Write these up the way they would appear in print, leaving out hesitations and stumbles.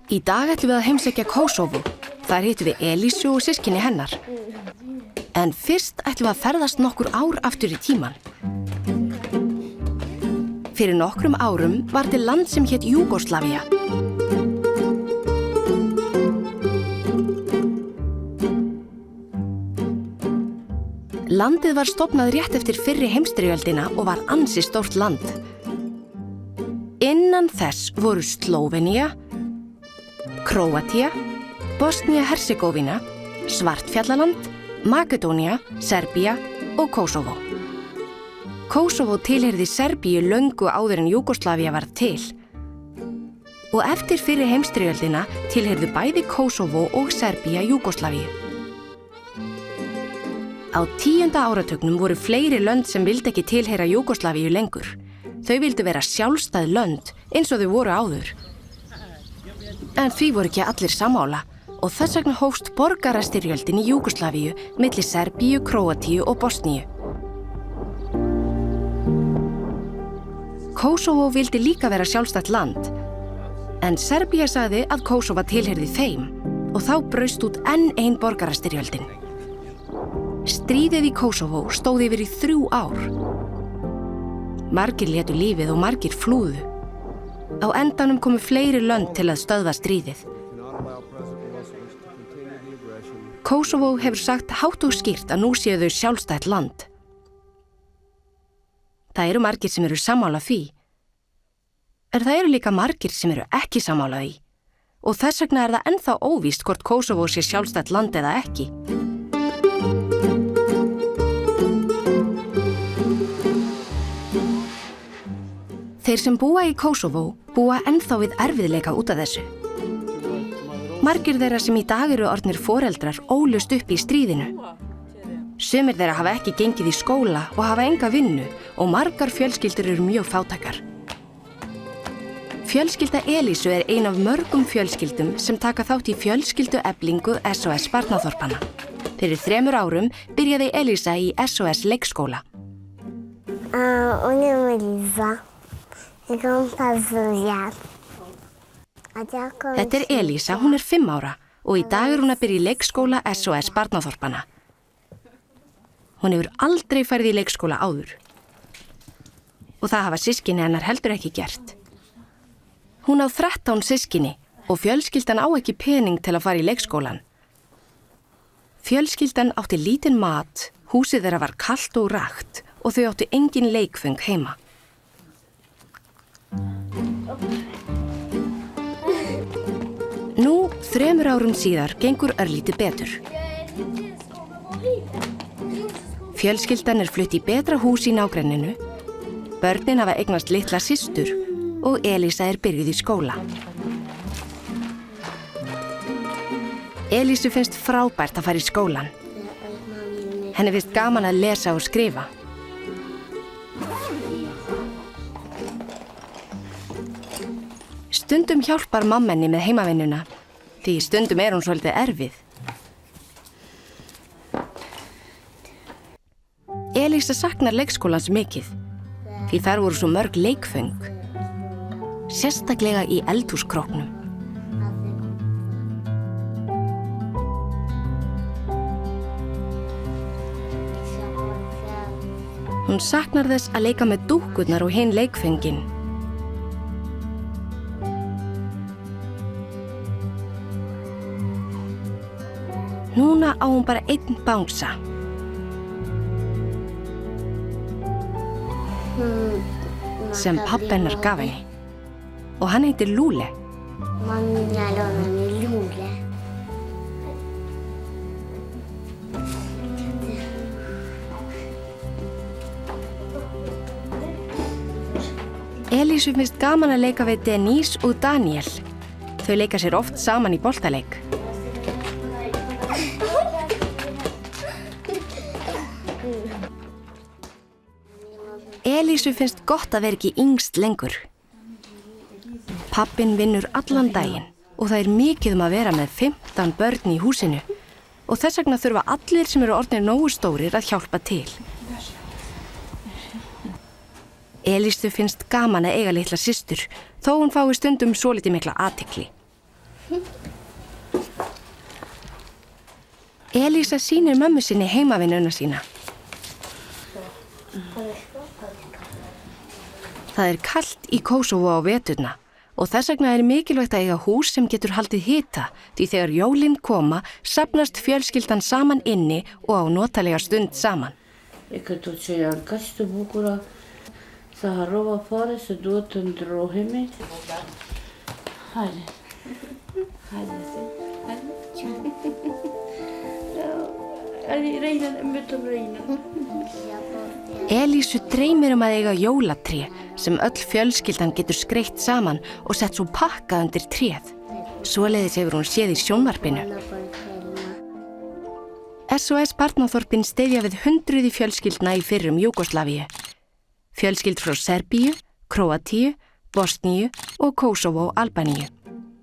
Í dag ætlum við að heimsækja Kosovo. Þar hittum við Elísu og systkini hennar. En fyrst ætlum við að ferðast nokkur ár aftur í tímann. Fyrir nokkrum árum var til land sem hét Júgóslavía. Landið var stofnað rétt eftir fyrri heimsstyrjöldina og var ansi stórt land. Innan þess voru Slóvenía, Króatía, Bosnía-Hercegovina, Svartfjallaland, Makedónía, Serbía og Kosovo. Kosovo tilheyrði Serbíu löngu áður en Júgóslavía varð til. Og eftir fyrri heimsstyrjöldina tilheyrðu bæði Kosovo og Serbía Júgóslavíu. Á 10. áratugnum voru fleiri lönd sem vildi ekki tilheyra Júgóslavíu lengur. Þau vildu vera sjálfstæð lönd eins og þau voru áður. En því voru ekki allir sammála og þess vegna hófst borgarastyrjöldin í Júgóslavíu milli Serbíu, Króatíu og Bosníu. Kosovo vildi líka vera sjálfstætt land, en Serbía sagði að Kosovo tilheyrði þeim og þá braust út enn ein borgarastyrjöldin. Stríðið í Kosovo stóð yfir í 3 ár. Margir létu lífið og margir flúðu. Á endanum komu fleiri lönd til að stöðva stríðið. Kosovo hefur sagt hátt og skýrt að nú séu þau sjálfstætt land. Það eru margir sem eru sammála því. En það eru líka margir sem eru ekki sammála því. Og þess vegna er það ennþá óvíst hvort Kosovo sé sjálfstætt land eða ekki. Þeir sem búa í Kosovo búa ennþá við erfiðleika út af þessu. Margir þeirra sem í dag eru orðnir foreldrar ólust upp í stríðinu. Sumir þeirra hafa ekki gengið í skóla og hafa enga vinnu og margar fjölskyldur eru mjög fátækar. Fjölskylda Elísu er ein af mörgum fjölskyldum sem taka þátt í fjölskyldueflingu SOS barnaþorpanna. Fyrir 3 árum byrjaði Elísa í SOS leikskóla. Þetta er Elísa, hún er 5 ára og í dag er hún að byrja í leikskóla SOS barnaþorpanna. Hún hefur aldrei farið í leikskóla áður. Og það hafa systkini hennar heldur ekki gert. Hún á 13 systkini og fjölskyldan á ekki pening til að fara í leikskólan. Fjölskyldan átti lítinn mat, húsið þeirra var kalt og rakt og þau áttu engin leikföng heima. Nú, 3 árum síðar gengur örlítið betur. Fjölskyldan er flutt í betra hús í nágrenninu, börnin hafa eignast litla systur og Elísa er byrjuð í skóla. Elísu finnst frábært að fara í skólan. Henni finnst gaman að lesa og skrifa. Stundum hjálpar mamma henni með heimavinnuna, því stundum er hún svolítið erfið. Elísa saknar leikskólans mikið, því þar voru svo mörg leikföng, sérstaklega í eldhúskróknum. Hún saknar þess að leika með dúkkurnar og hin leikföngin. Núna á hún bara einn bangsa. Sem pabbi hennar gaf henni. Og hann heitir Lúle. Mamma lånade mig Lúle. Elísu finnst gaman að leika við Denise og Daniel. Þau leika sér oft saman í boltaleik. Elísu finnst gott að vera ekki yngst lengur. Pabbinn vinnur allan daginn og það er mikið að vera með 15 börn í húsinu og þess vegna þurfa allir sem eru orðnir nógu stórir að hjálpa til. Elísu finnst gaman að eiga litla systur, þó hún fái stundum svolítið mikla athygli. Elísa sýnir mömmu sinni heimavinnuna sína. Það er kalt í Kosovo á veturna og þess vegna er mikilvægt að eiga hús sem getur haldið hita því þegar jólin koma safnast fjölskyldan saman inni og á notalega stund saman. Като че яркачето букура Сахарова фора се дуат андроhemi. Хайде. Хайde se. Хайde. Reina, mötum Reina. Elísu dreymir að eiga jólatré sem öll fjölskyldan getur skreytt saman og sett svo pakka undir tréð. Svoleiðis hefur hún séð í sjónvarpinu. SOS Barnaþorpin styðja við hundruði fjölskyldna í fyrrum Júgóslavíu. Fjölskyld frá Serbíu, Króatíu, Bosníu og Kosovo og Albaníu.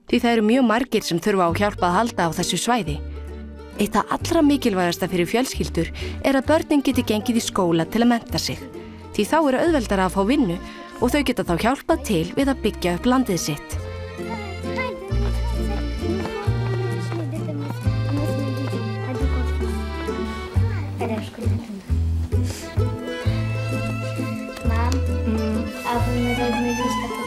Því það eru mjög margir sem þurfa á hjálp að halda á þessu svæði. Eitt af allra mikilvægasta fyrir fjölskyldur er að börnin geti gengið í skóla til að mennta sig. Því þá eru auðveldara að fá vinnu og þau geta þá hjálpað til við að byggja upp landið sitt. Mam, a wy my weźmiemy